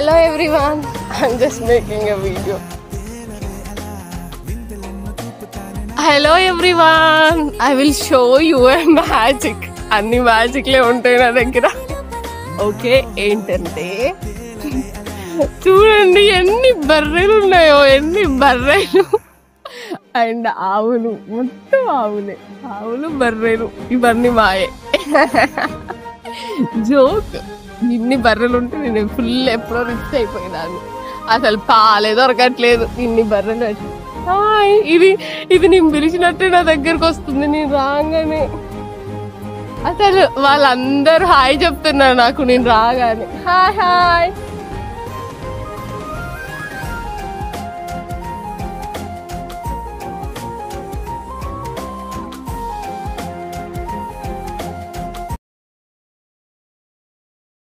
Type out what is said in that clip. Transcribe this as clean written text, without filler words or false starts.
Hello everyone, I'm just making a video. Hello everyone, I will show you a magic. అన్ని మ్యాజిక్లే ఉంటాయి నా దగ్గర. Okay, ఏంటంటే చూడండి ఎన్ని బర్రెలు ఉన్నాయో, ఎన్ని బర్రెలు అండ్ ఆవులు, మొత్తం ఆవులు బర్రెలు ఇవన్నీ మాయే. జోక్. ఇన్ని బర్రెలు ఉంటే నేను ఫుల్ ఎప్పుడో రిచ్ అయిపోయినాను. అసలు పాలే దొరకట్లేదు, ఇన్ని బర్రెలు. హాయ్, ఇది నేను పిలిచినట్టే నా దగ్గరకు వస్తుంది నేను రాగానే. అసలు వాళ్ళందరూ హాయ్ చెప్తున్నారు నాకు నేను రాగానే. Hi hi.